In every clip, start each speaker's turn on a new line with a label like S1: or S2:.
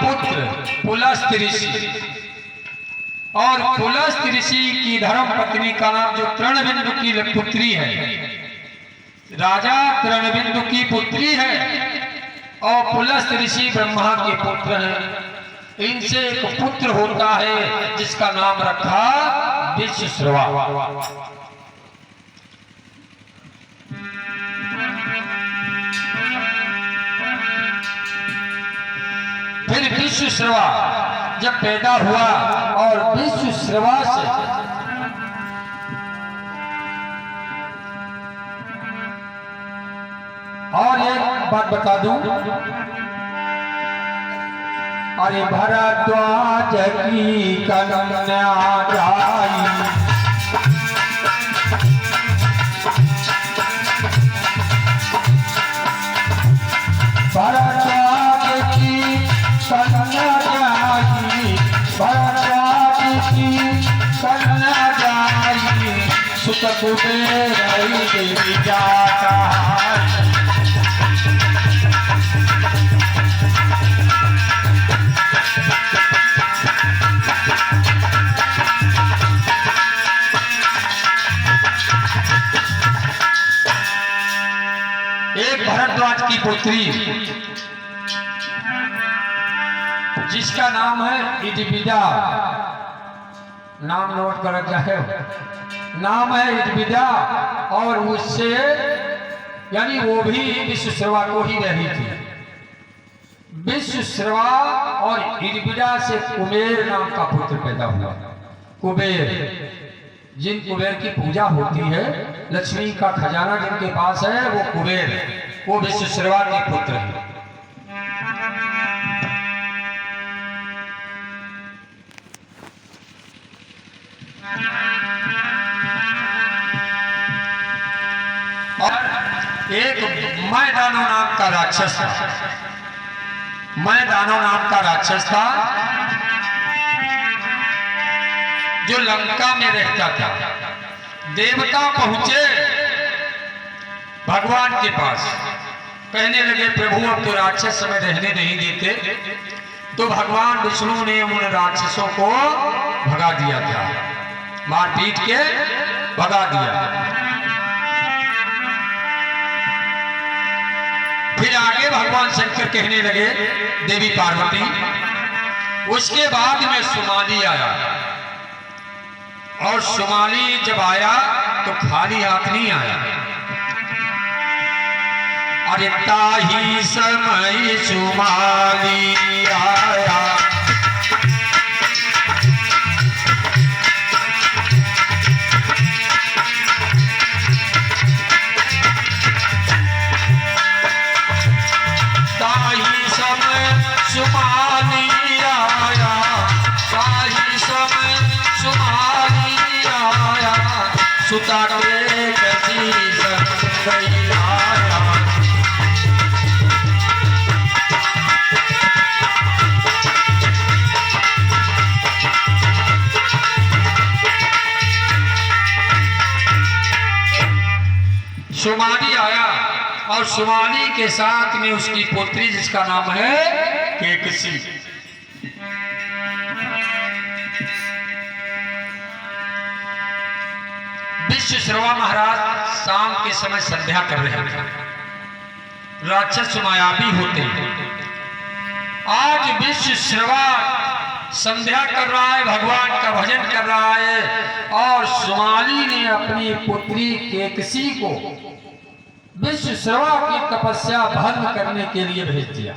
S1: पुत्र पुलस्त्य ऋषि, और पुलस्त्य ऋषि की धर्म पत्नी का नाम जो तृणबिंदु की पुत्री है, राजा तृणबिंदु की पुत्री है, और पुलस्त्य ऋषि ब्रह्मा के पुत्र हैं। इनसे एक पुत्र होता है जिसका नाम रखा विश्वश्रवा। फिर विश्वश्रवा जब पैदा हुआ और विश्वश्रवा से और एक बात बता दूं, अरे भरद्वाज की कन्या जाई, भरद्वाज की कन्या जाई, भरद्वाज की कन्या जाई, सुत कुबेर देवी जाता। भरद्वाज की पुत्री जिसका नाम है इदविदा, नाम नोट कर रखा है, नाम है इदविदा, और उससे यानी वो भी विश्वश्रवा को ही रही थी। विश्वश्रवा और इदविदा से कुबेर नाम का पुत्र पैदा हुआ। कुबेर, जिन कुबेर की पूजा होती है, लक्ष्मी का खजाना जिनके पास है, वो कुबेर, वो विश्वश्रवा के पुत्र है। और एक मैदानो नाम का राक्षस था, मैदानो नाम का राक्षस था जो लंका में रहता था। देवता पहुंचे भगवान के पास, कहने लगे प्रभु अब तो राक्षस हमें रहने नहीं देते, तो भगवान विष्णु ने उन राक्षसों को भगा दिया था, मार पीट के भगा दिया। फिर आगे भगवान शंकर कहने लगे देवी पार्वती, उसके बाद में सुमाली आया, और सुमाली जब आया तो खाली हाथ नहीं आया। अरे ताही समय सुमाली आया, ताही समय सुमाली आया, ताही समय सुमाली आया, सुता के कसी गई आया। सुमाली आया और सुमाली के साथ में उसकी पुत्री जिसका नाम है केकसी। विश्वश्रवा महाराज शाम के समय संध्या कर रहे थे। राक्षस मायावी होते हैं। आज विश्वश्रवा संध्या कर रहा है, भगवान का भजन कर रहा है, और सुमाली ने अपनी पुत्री केकसी को विश्वश्रवा की तपस्या भंग करने के लिए भेज दिया।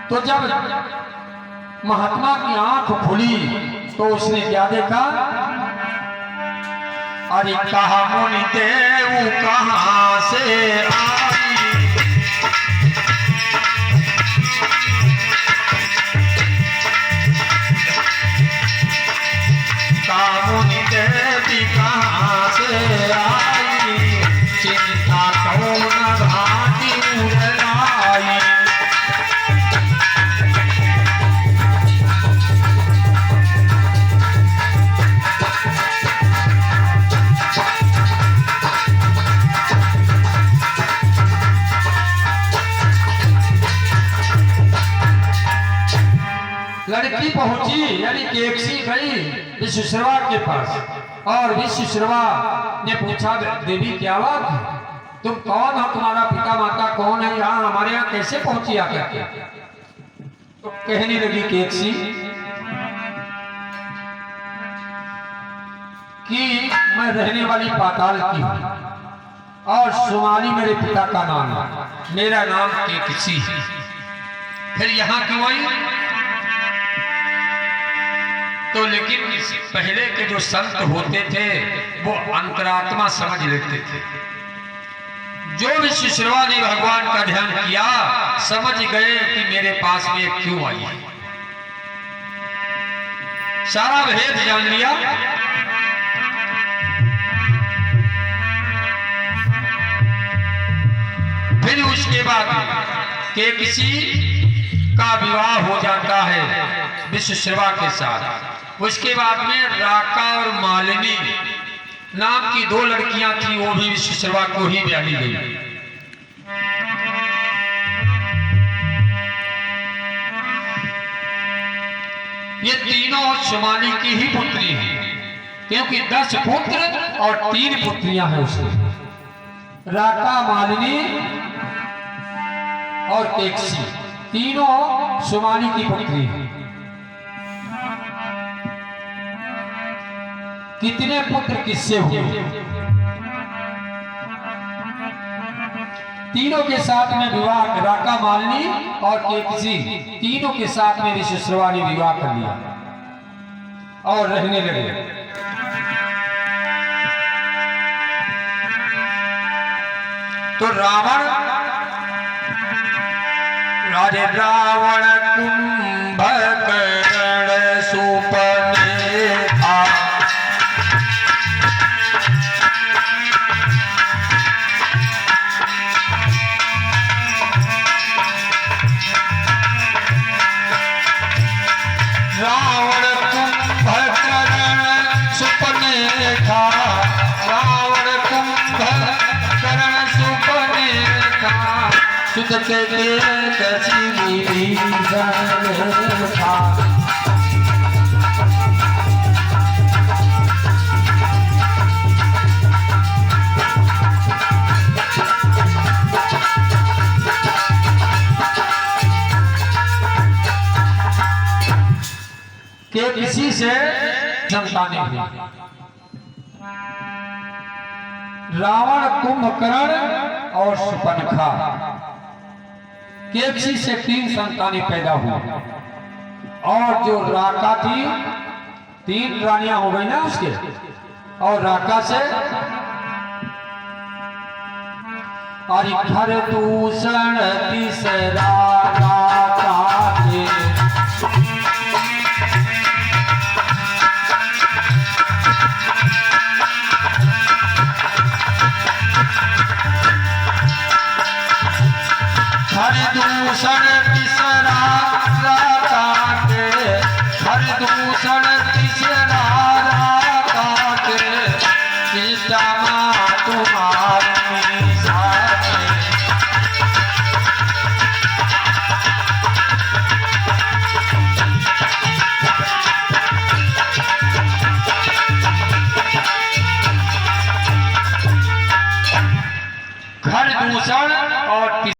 S1: तो जब महात्मा की आंख खुली तो उसने क्या देखा? अरे कहा मुनि देव कहां से आई, मुनि देवी कहां से आई, चिंता कौन घाटी उड़ाई। उसी यानी केकसी गई विश्वश्रवा के पास और विश्वश्रवा ने पूछा, देवी क्या बात है, तुम कौन हो, तुम्हारा पिता माता कौन है, यहाँ हमारे यहाँ कैसे पहुंची आकर? तो कहने लगी केकसी कि मैं रहने वाली पाताल की हूं और सुमाली मेरे पिता का नाम है, मेरा नाम केकसी है। फिर यहाँ क्यों आई? तो लेकिन पहले के जो संत होते थे वो अंतरात्मा समझ लेते थे। जो विश्वश्रवा ने भगवान का ध्यान किया समझ गए कि मेरे पास में क्यों आई है, सारा भेद जान लिया। फिर उसके बाद केकसी का विवाह हो जाता है विश्वश्रवा के साथ। उसके बाद में राका और मालिनी नाम की दो लड़कियां थी, वो भी विश्वश्रवा को ही ब्याही गई। ये तीनों सुमाली की ही पुत्री हैं, क्योंकि 10 पुत्र और 3 पुत्रियां हैं उसके, राका, मालिनी और केकसी, तीनों सुमाली की पुत्री हैं। कितने पुत्र किससे हुए? तीनों के साथ में विवाह, राका, मालिनी और केकसी तीनों के साथ में विश्वश्रवा ने विवाह कर लिया और रहने लगे। तो रावण रावण कुंभकर्ण सुपनेखा, रावण कुंभकर्ण सुपनेखा, रावण कुंभकर्ण सुपनेखा, सुत के केकसी विभीषण था। केकसी से संतानें हुई। रावण, कुंभकर्ण और सुपनखा, केकसी से 3 संतानें पैदा हुई। और जो राका थी, 3 रानियां हो गई ना उसके, और राका से और खरदूषण तीसरा राका के, खरदूषण तीसरा राका के, खरदूषण तीसरा राका के, सीता तुम्हारी साथ। खरदूषण और